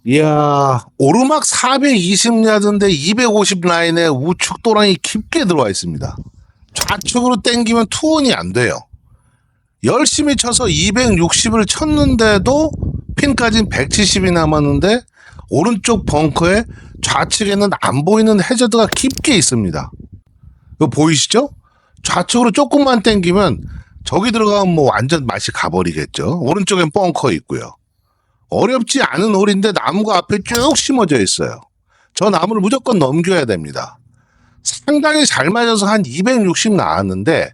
이야, 오르막 420야드인데 250 라인에 우측 도랑이 깊게 들어와 있습니다. 좌측으로 당기면 투혼이 안 돼요. 열심히 쳐서 260을 쳤는데도 핀까지는 170이 남았는데 오른쪽 벙커에 좌측에는 안 보이는 해저드가 깊게 있습니다. 이거 보이시죠? 좌측으로 조금만 당기면 저기 들어가면 뭐 완전 맛이 가버리겠죠. 오른쪽엔 벙커 있고요. 어렵지 않은 홀인데 나무가 앞에 쭉 심어져 있어요. 저 나무를 무조건 넘겨야 됩니다. 상당히 잘 맞아서 한 260 나왔는데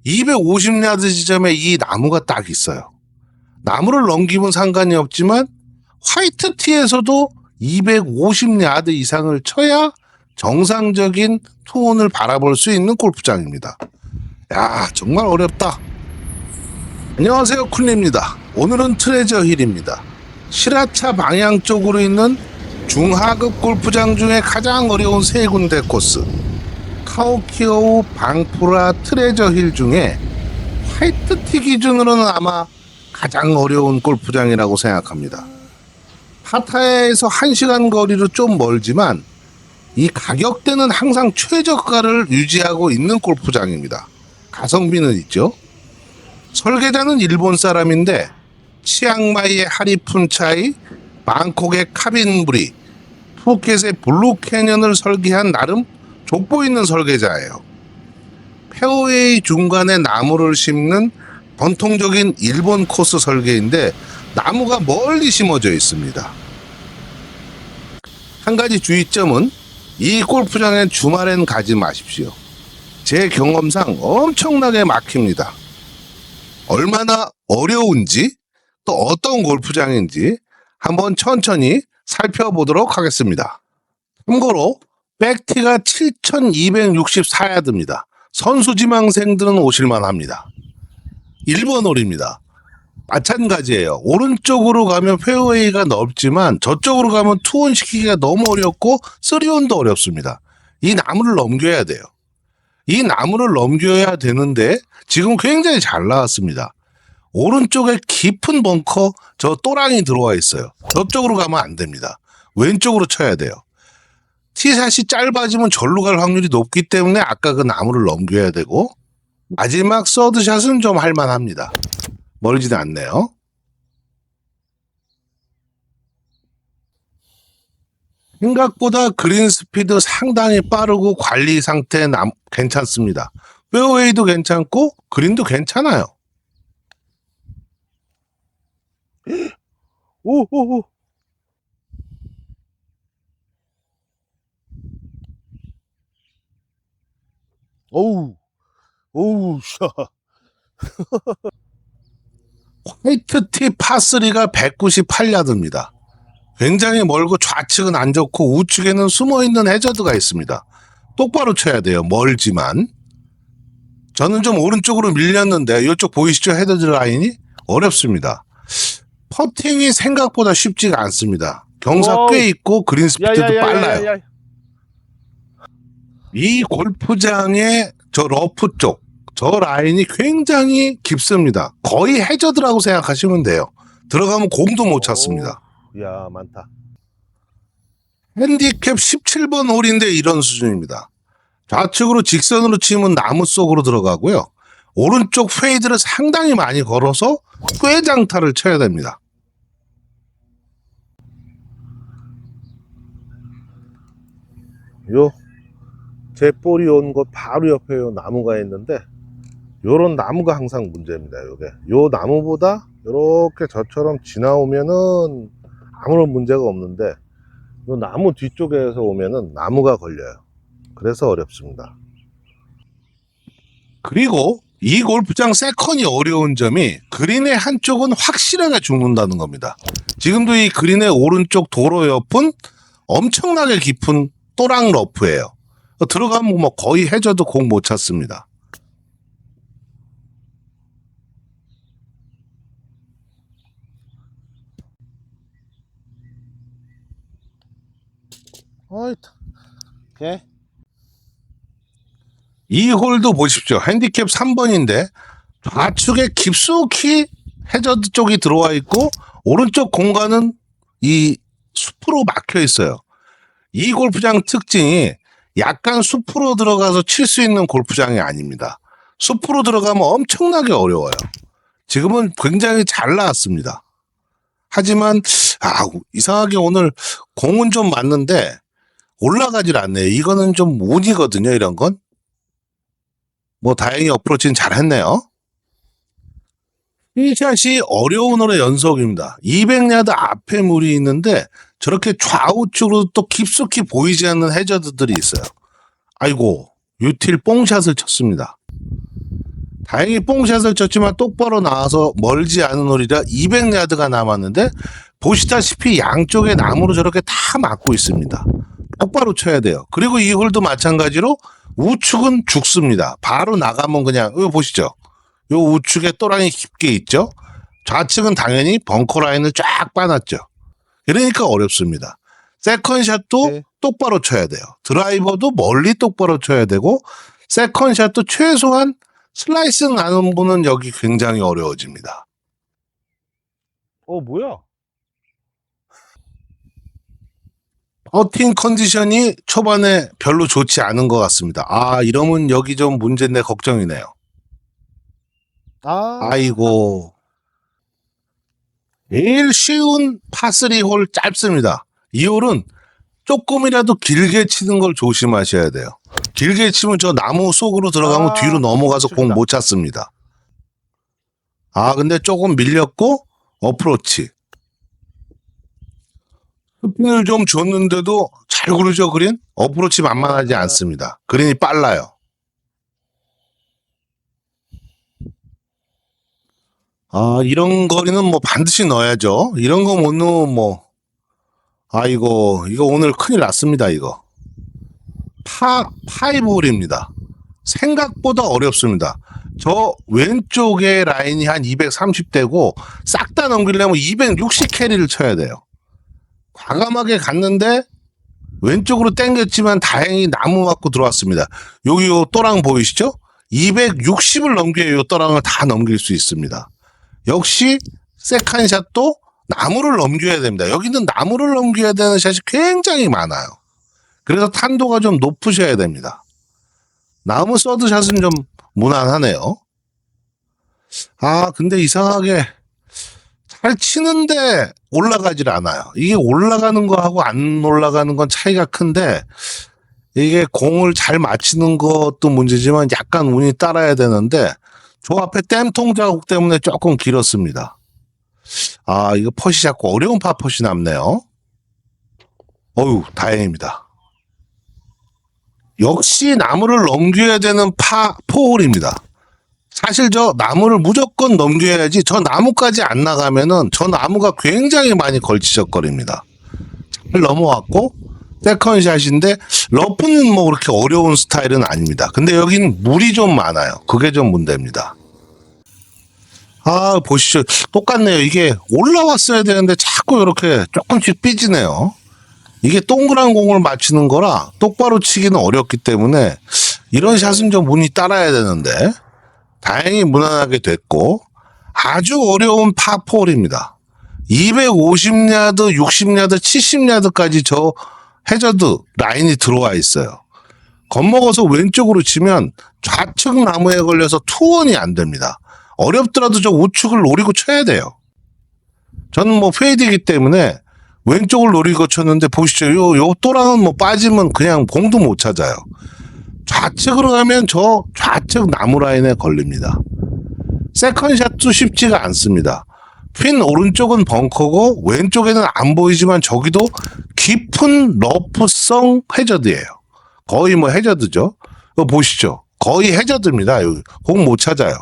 250야드 지점에 이 나무가 딱 있어요. 나무를 넘기면 상관이 없지만 화이트 티에서도 250야드 이상을 쳐야 정상적인 투혼을 바라볼 수 있는 골프장입니다. 야, 정말 어렵다. 안녕하세요, 쿨리입니다. 오늘은 트레저 힐입니다. 시라차 방향 쪽으로 있는 중하급 골프장 중에 가장 어려운 세 군데 코스, 카오키오우, 방푸라, 트레저 힐 중에 화이트티 기준으로는 아마 가장 어려운 골프장이라고 생각합니다. 파타야에서 1시간 거리로 좀 멀지만 이 가격대는 항상 최저가를 유지하고 있는 골프장입니다. 가성비는 있죠. 설계자는 일본 사람인데 치앙마이의 하리푼차이, 방콕의 카빈부리, 푸켓의 블루캐년을 설계한 나름 족보 있는 설계자예요. 페어웨이 중간에 나무를 심는 전통적인 일본 코스 설계인데 나무가 멀리 심어져 있습니다. 한 가지 주의점은 이 골프장엔 주말엔 가지 마십시오. 제 경험상 엄청나게 막힙니다. 얼마나 어려운지 또 어떤 골프장인지 한번 천천히 살펴보도록 하겠습니다. 참고로 백티가 7264야드입니다. 선수지망생들은 오실만 합니다. 1번 홀입니다. 마찬가지예요. 오른쪽으로 가면 페어웨이가 넓지만 저쪽으로 가면 투혼 시키기가 너무 어렵고 쓰리온도 어렵습니다. 이 나무를 넘겨야 돼요. 이 나무를 넘겨야 되는데 지금 굉장히 잘 나왔습니다. 오른쪽에 깊은 벙커 저 또랑이 들어와 있어요. 저쪽으로 가면 안 됩니다. 왼쪽으로 쳐야 돼요. 티샷이 짧아지면 절로 갈 확률이 높기 때문에 아까 그 나무를 넘겨야 되고 마지막 서드샷은 좀 할만합니다. 멀지도 않네요. 생각보다 그린 스피드 상당히 빠르고 관리 상태 괜찮습니다. 페어웨이도 괜찮고 그린도 괜찮아요. 오오오. 어우, 어우, 샤. 화이트티 파3가 198야드입니다. 굉장히 멀고 좌측은 안 좋고 우측에는 숨어있는 해저드가 있습니다. 똑바로 쳐야 돼요. 멀지만. 저는 좀 오른쪽으로 밀렸는데 이쪽 보이시죠? 헤더드 라인이 어렵습니다. 퍼팅이 생각보다 쉽지가 않습니다. 경사 꽤 있고 그린 스피드도 빨라요. 이 골프장의 저 러프 쪽, 저 라인이 굉장히 깊습니다. 거의 해저드라고 생각하시면 돼요. 들어가면 공도 못 찼습니다. 야, 많다. 핸디캡 17번 홀인데 이런 수준입니다. 좌측으로 직선으로 치면 나무 속으로 들어가고요. 오른쪽 페이드를 상당히 많이 걸어서 꾀장타를 쳐야 됩니다. 요, 제 볼이 온 곳 바로 옆에 요 나무가 있는데, 요런 나무가 항상 문제입니다, 요게. 요 나무보다 요렇게 저처럼 지나오면은 아무런 문제가 없는데, 요 나무 뒤쪽에서 오면은 나무가 걸려요. 그래서 어렵습니다. 그리고 이 골프장 세컨이 어려운 점이 그린의 한쪽은 확실하게 죽는다는 겁니다. 지금도 이 그린의 오른쪽 도로 옆은 엄청나게 깊은 또랑 러프예요. 들어가면 뭐 거의 해저도 공 못 찼습니다. 오케이. 이 홀도 보십시오. 핸디캡 3번인데 좌측에 깊숙이 해저드 쪽이 들어와 있고 오른쪽 공간은 이 숲으로 막혀 있어요. 이 골프장 특징이 약간 숲으로 들어가서 칠 수 있는 골프장이 아닙니다. 숲으로 들어가면 엄청나게 어려워요. 지금은 굉장히 잘 나왔습니다. 하지만 이상하게 오늘 공은 좀 맞는데 올라가질 않네요. 이거는 좀 운이거든요. 이런 건. 뭐 다행히 어프로치는 잘했네요. 이 샷이 어려운 홀의 연속입니다. 200야드 앞에 물이 있는데 저렇게 좌우측으로 또 깊숙이 보이지 않는 해저드들이 있어요. 아이고, 유틸 뽕샷을 쳤습니다. 다행히 뽕샷을 쳤지만 똑바로 나와서 멀지 않은 홀이라 200야드가 남았는데 보시다시피 양쪽에 나무로 저렇게 다 막고 있습니다. 똑바로 쳐야 돼요. 그리고 이 홀도 마찬가지로 우측은 죽습니다. 바로 나가면 그냥 이거 보시죠. 요 우측에 또랑이 깊게 있죠. 좌측은 당연히 벙커 라인을 쫙 빠놨죠. 이러니까 어렵습니다. 세컨샷도 네. 똑바로 쳐야 돼요. 드라이버도 멀리 똑바로 쳐야 되고 세컨샷도 최소한 슬라이스 나는 분은 여기 굉장히 어려워집니다. 뭐야? 퍼팅 컨디션이 초반에 별로 좋지 않은 것 같습니다. 이러면 여기 좀 문제인데 걱정이네요. 아이고. 제일 쉬운 파3 홀 짧습니다. 이 홀은 조금이라도 길게 치는 걸 조심하셔야 돼요. 길게 치면 저 나무 속으로 들어가면 뒤로 넘어가서 공 못 찼습니다. 근데 조금 밀렸고 어프로치. 스핀을 좀 줬는데도 잘 구르죠, 그린? 어프로치 만만하지 않습니다. 그린이 빨라요. 이런 거리는 뭐 반드시 넣어야죠. 이런 거 못 넣으면 뭐, 이거 오늘 큰일 났습니다, 이거. 파이브홀입니다. 생각보다 어렵습니다. 저 왼쪽에 라인이 한 230대고 싹 다 넘기려면 260 캐리를 쳐야 돼요. 과감하게 갔는데 왼쪽으로 당겼지만 다행히 나무 맞고 들어왔습니다. 여기 요 또랑 보이시죠? 260을 넘겨야 요 또랑을 다 넘길 수 있습니다. 역시 세컨샷도 나무를 넘겨야 됩니다. 여기는 나무를 넘겨야 되는 샷이 굉장히 많아요. 그래서 탄도가 좀 높으셔야 됩니다. 나무 서드샷은 좀 무난하네요. 근데 이상하게 잘 치는데 올라가질 않아요. 이게 올라가는 거하고 안 올라가는 건 차이가 큰데 이게 공을 잘 맞히는 것도 문제지만 약간 운이 따라야 되는데 저 앞에 땜통 자국 때문에 조금 길었습니다. 이거 펫이 자꾸 어려운 파펫이 남네요. 다행입니다. 역시 나무를 넘겨야 되는 포홀입니다. 사실 저 나무를 무조건 넘겨야지 저 나무까지 안 나가면은 저 나무가 굉장히 많이 걸치적거립니다. 잘 넘어왔고 세컨샷인데 러프는 뭐 그렇게 어려운 스타일은 아닙니다. 근데 여기는 물이 좀 많아요. 그게 좀 문제입니다. 보시죠. 똑같네요. 이게 올라왔어야 되는데 자꾸 이렇게 조금씩 삐지네요. 이게 동그란 공을 맞추는 거라 똑바로 치기는 어렵기 때문에 이런 샷은 좀 운이 따라야 되는데 다행히 무난하게 됐고 아주 어려운 파4홀입니다. 250야드, 60야드, 70야드까지 저 해저드 라인이 들어와 있어요. 겁먹어서 왼쪽으로 치면 좌측 나무에 걸려서 투원이 안 됩니다. 어렵더라도 저 우측을 노리고 쳐야 돼요. 저는 뭐 페이드이기 때문에 왼쪽을 노리고 쳤는데 보시죠. 요 또랑은 뭐 빠지면 그냥 공도 못 찾아요. 좌측으로 가면 저 좌측 나무 라인에 걸립니다. 세컨샷도 쉽지가 않습니다. 핀 오른쪽은 벙커고 왼쪽에는 안 보이지만 저기도 깊은 러프성 해저드예요. 거의 뭐 해저드죠. 이거 보시죠. 거의 해저드입니다. 공 못 찾아요.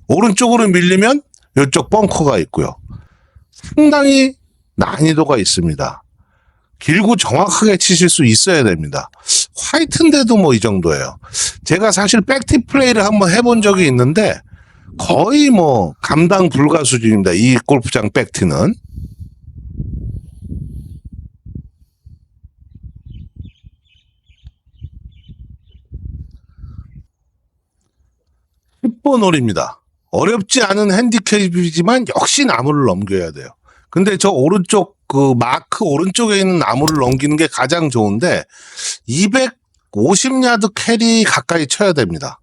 오른쪽으로 밀리면 이쪽 벙커가 있고요. 상당히 난이도가 있습니다. 길고 정확하게 치실 수 있어야 됩니다. 화이트인데도 뭐 이 정도예요. 제가 사실 백티 플레이를 한번 해본 적이 있는데 거의 뭐 감당 불가 수준입니다. 이 골프장 백티는. (10번) 홀입니다. 어렵지 않은 핸디캡이지만 역시 나무를 넘겨야 돼요. 근데 저 오른쪽 그 마크 오른쪽에 있는 나무를 넘기는 게 가장 좋은데 250야드 캐리 가까이 쳐야 됩니다.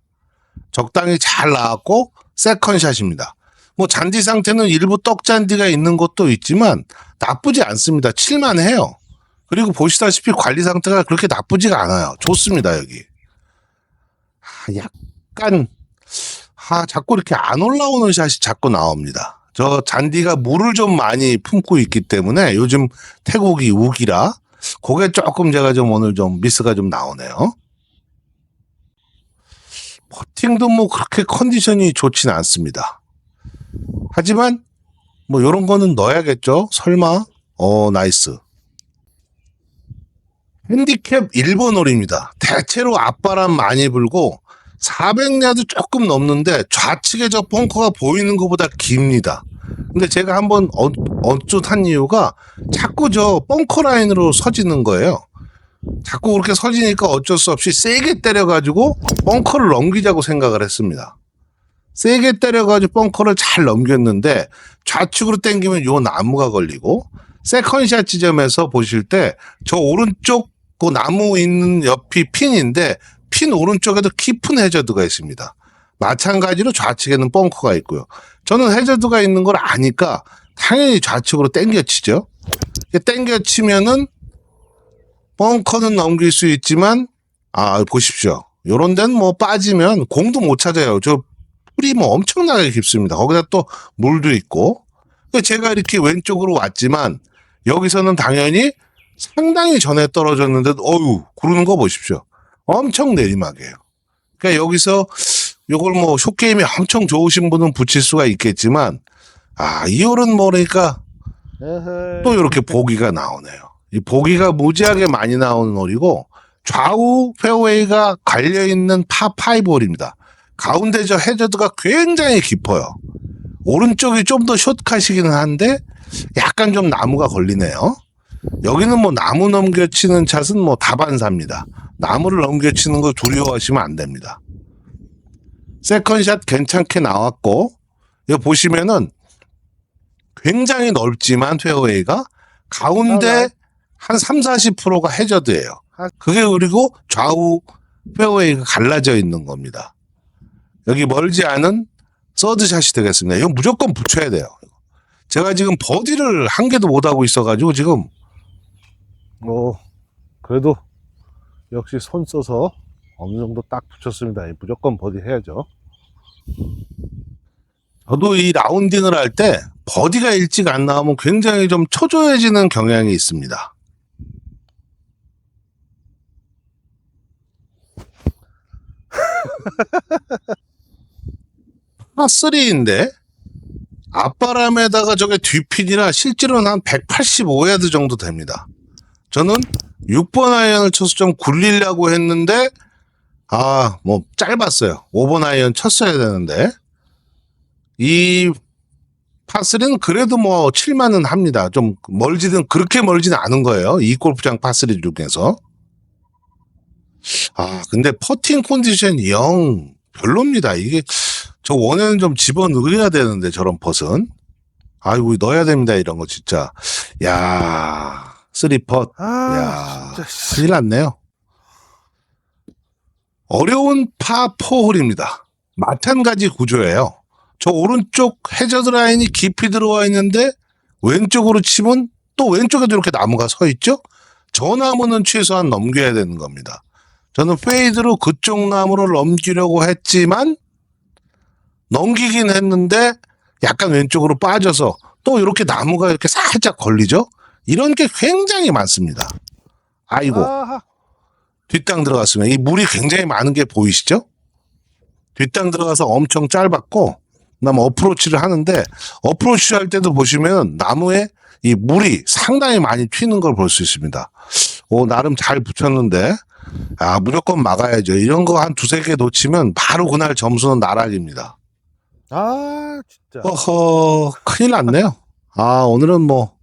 적당히 잘 나왔고 세컨샷입니다. 뭐 잔디 상태는 일부 떡잔디가 있는 것도 있지만 나쁘지 않습니다. 칠만해요. 그리고 보시다시피 관리 상태가 그렇게 나쁘지가 않아요. 좋습니다. 여기 약간 자꾸 이렇게 안 올라오는 샷이 자꾸 나옵니다. 저 잔디가 물을 좀 많이 품고 있기 때문에 요즘 태국이 우기라 그게 조금 제가 좀 오늘 좀 미스가 좀 나오네요. 퍼팅도 뭐 그렇게 컨디션이 좋진 않습니다. 하지만 뭐 요런 거는 넣어야겠죠. 설마. 나이스. 핸디캡 1번 홀입니다. 대체로 앞바람 많이 불고 400야드 조금 넘는데 좌측에 저 벙커가 보이는 것보다 깁니다. 근데 제가 한번 어쭌한 이유가 자꾸 저 벙커 라인으로 서지는 거예요. 자꾸 그렇게 서지니까 어쩔 수 없이 세게 때려가지고 벙커를 넘기자고 생각을 했습니다. 세게 때려가지고 벙커를 잘 넘겼는데 좌측으로 당기면 요 나무가 걸리고 세컨샷 지점에서 보실 때 저 오른쪽 그 나무 있는 옆이 핀인데 핀 오른쪽에도 깊은 해저드가 있습니다. 마찬가지로 좌측에는 벙커가 있고요. 저는 해저드가 있는 걸 아니까 당연히 좌측으로 당겨치죠. 당겨치면은 벙커는 넘길 수 있지만 보십시오. 요런 데는 뭐 빠지면 공도 못 찾아요. 저 풀이 뭐 엄청나게 깊습니다. 거기다 또 물도 있고. 제가 이렇게 왼쪽으로 왔지만 여기서는 당연히 상당히 전에 떨어졌는데 구르는 거 보십시오. 엄청 내리막이에요. 그러니까 여기서 요걸 뭐 숏게임이 엄청 좋으신 분은 붙일 수가 있겠지만 이 홀은 뭐니까 또 이렇게 보기가 나오네요. 이 보기가 무지하게 많이 나오는 홀이고 좌우 페어웨이가 갈려있는 파5 홀입니다. 가운데 저 해저드가 굉장히 깊어요. 오른쪽이 좀 더 숏컷이기는 한데 약간 좀 나무가 걸리네요. 여기는 뭐 나무 넘겨치는 샷은 뭐 다반사입니다. 나무를 넘겨치는 걸 두려워하시면 안 됩니다. 세컨샷 괜찮게 나왔고 여기 보시면은 굉장히 넓지만 페어웨이가 가운데 한 30-40%가 해저드예요. 그게 그리고 좌우 페어웨이가 갈라져 있는 겁니다. 여기 멀지 않은 서드샷이 되겠습니다. 이건 무조건 붙여야 돼요. 제가 지금 버디를 한 개도 못하고 있어가지고 지금 그래도 역시 손 써서 어느 정도 딱 붙였습니다. 무조건 버디 해야죠. 저도 이 라운딩을 할 때 버디가 일찍 안 나오면 굉장히 좀 초조해지는 경향이 있습니다. 파3인데 앞바람에다가 저게 뒤핀이라 실제로는 한 185야드 정도 됩니다. 저는 6번 아이언을 쳐서 좀 굴리려고 했는데 뭐 짧았어요. 5번 아이언 쳤어야 되는데 이 파3는 그래도 뭐 칠만은 합니다. 좀 멀지는 그렇게 멀지는 않은 거예요. 이 골프장 파3 중에서. 근데 퍼팅 컨디션이 영 별로입니다. 이게 저 원에는 좀 집어넣어야 되는데 저런 퍼은 아이고 넣어야 됩니다. 이런 거 진짜. 야 3펫. 야 진짜. 큰일 났네요. 어려운 파4홀입니다. 마찬가지 구조예요. 저 오른쪽 해저드 라인이 깊이 들어와 있는데 왼쪽으로 치면 또 왼쪽에도 이렇게 나무가 서 있죠. 저 나무는 최소한 넘겨야 되는 겁니다. 저는 페이드로 그쪽 나무를 넘기려고 했지만 넘기긴 했는데 약간 왼쪽으로 빠져서 또 이렇게 나무가 이렇게 살짝 걸리죠. 이런 게 굉장히 많습니다. 아이고 뒷땅 들어갔으면 이 물이 굉장히 많은 게 보이시죠? 뒷땅 들어가서 엄청 짧았고 그다음에 어프로치를 하는데 어프로치 할 때도 보시면 나무에 이 물이 상당히 많이 튀는 걸 볼 수 있습니다. 나름 잘 붙였는데 무조건 막아야죠. 이런 거 한 두세 개 놓치면 바로 그날 점수는 나락입니다. 진짜. 큰일 났네요. 오늘은 뭐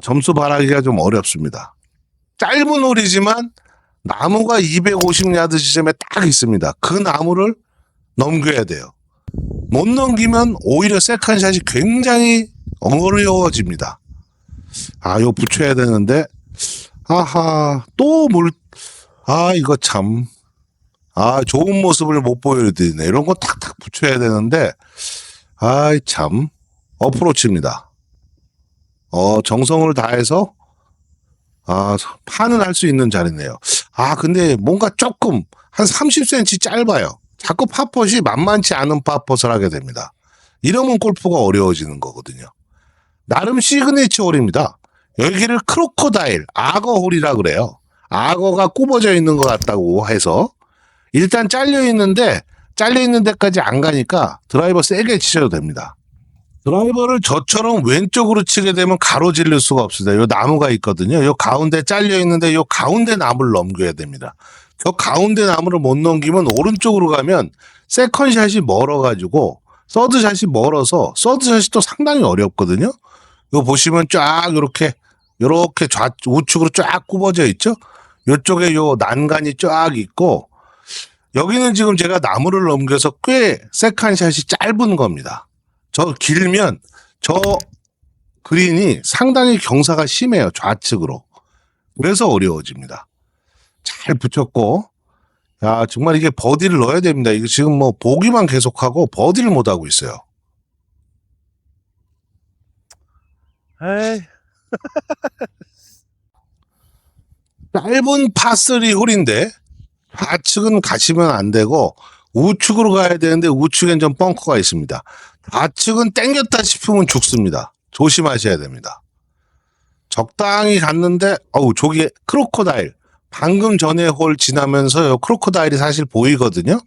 점수 바라기가 좀 어렵습니다. 짧은 홀이지만 나무가 250야드 지점에 딱 있습니다. 그 나무를 넘겨야 돼요. 못 넘기면 오히려 세컨샷이 굉장히 어려워집니다. 아, 이거 붙여야 되는데, 아하, 이거 참. 아, 좋은 모습을 못 보여드리네. 이런 거 탁탁 붙여야 되는데, 아이, 참. 어프로치입니다. 정성을 다해서, 파는 할 수 있는 자리네요. 근데 뭔가 조금, 한 30cm 짧아요. 자꾸 팝펫이 만만치 않은 팝펫을 하게 됩니다. 이러면 골프가 어려워지는 거거든요. 나름 시그니처 홀입니다. 여기를 크로커다일, 악어홀이라 그래요. 악어가 굽어져 있는 것 같다고 해서 일단 잘려 있는 데까지 안 가니까 드라이버 세게 치셔도 됩니다. 드라이버를 저처럼 왼쪽으로 치게 되면 가로질릴 수가 없습니다. 요 나무가 있거든요. 요 가운데 잘려 있는데 요 가운데 나무를 넘겨야 됩니다. 저 가운데 나무를 못 넘기면 오른쪽으로 가면 세컨샷이 멀어가지고 서드샷이 멀어서 서드샷이 또 상당히 어렵거든요. 이거 보시면 쫙 이렇게 우측으로 쫙 굽어져 있죠. 요쪽에 요 난간이 쫙 있고 여기는 지금 제가 나무를 넘겨서 꽤 세컨샷이 짧은 겁니다. 길면 저 그린이 상당히 경사가 심해요. 좌측으로. 그래서 어려워집니다. 잘 붙였고, 야, 정말 이게 버디를 넣어야 됩니다. 이거 지금 뭐 보기만 계속하고 버디를 못 하고 있어요. 에이. 짧은 파3 홀인데 좌측은 가시면 안 되고 우측으로 가야 되는데 우측엔 좀 벙커가 있습니다. 좌측은 땡겼다 싶으면 죽습니다. 조심하셔야 됩니다. 적당히 갔는데 저기 크로커다일 방금 전에 홀 지나면서 크로커다일이 사실 보이거든요.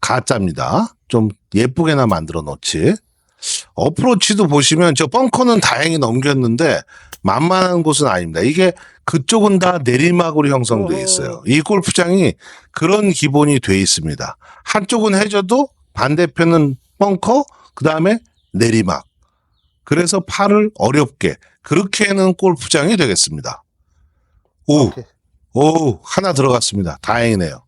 가짜입니다. 좀 예쁘게나 만들어 놓지. 어프로치도 보시면 저 벙커는 다행히 넘겼는데 만만한 곳은 아닙니다. 이게 그쪽은 다 내리막으로 형성되어 있어요. 이 골프장이 그런 기본이 돼 있습니다. 한쪽은 해저도 반대편은 벙커, 그 다음에 내리막. 그래서 팔을 어렵게 그렇게 하는 골프장이 되겠습니다. 하나 들어갔습니다. 다행이네요.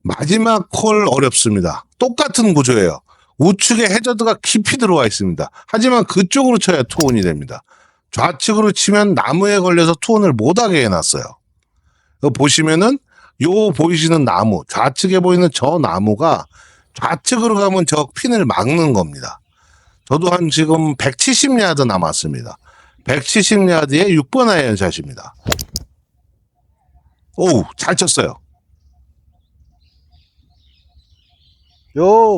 마지막 홀 어렵습니다. 똑같은 구조예요. 우측에 해저드가 깊이 들어와 있습니다. 하지만 그쪽으로 쳐야 투혼이 됩니다. 좌측으로 치면 나무에 걸려서 투혼을 못하게 해놨어요. 보시면은 보이시는 나무, 좌측에 보이는 저 나무가 좌측으로 가면 저 핀을 막는 겁니다. 저도 한 지금 170야드 남았습니다. 170야드에 6번 아이언샷입니다. 잘 쳤어요.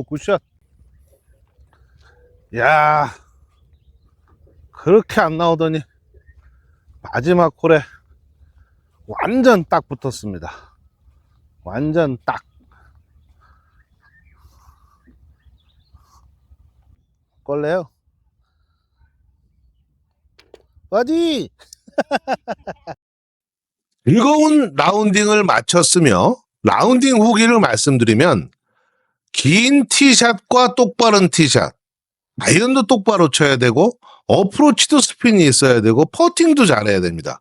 굿샷. 야, 그렇게 안 나오더니 마지막 홀에 완전 딱 붙었습니다. 완전 딱. 걸래요? 어디? 즐거운 라운딩을 마쳤으며 라운딩 후기를 말씀드리면 긴 티샷과 똑바른 티샷, 아이언도 똑바로 쳐야 되고 어프로치도 스핀이 있어야 되고 퍼팅도 잘해야 됩니다.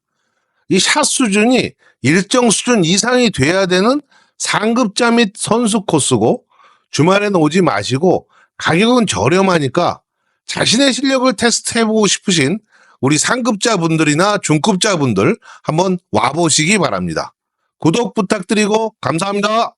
이 샷 수준이 일정 수준 이상이 돼야 되는 상급자 및 선수 코스고 주말에는 오지 마시고 가격은 저렴하니까 자신의 실력을 테스트해보고 싶으신 우리 상급자 분들이나 중급자 분들 한번 와보시기 바랍니다. 구독 부탁드리고 감사합니다.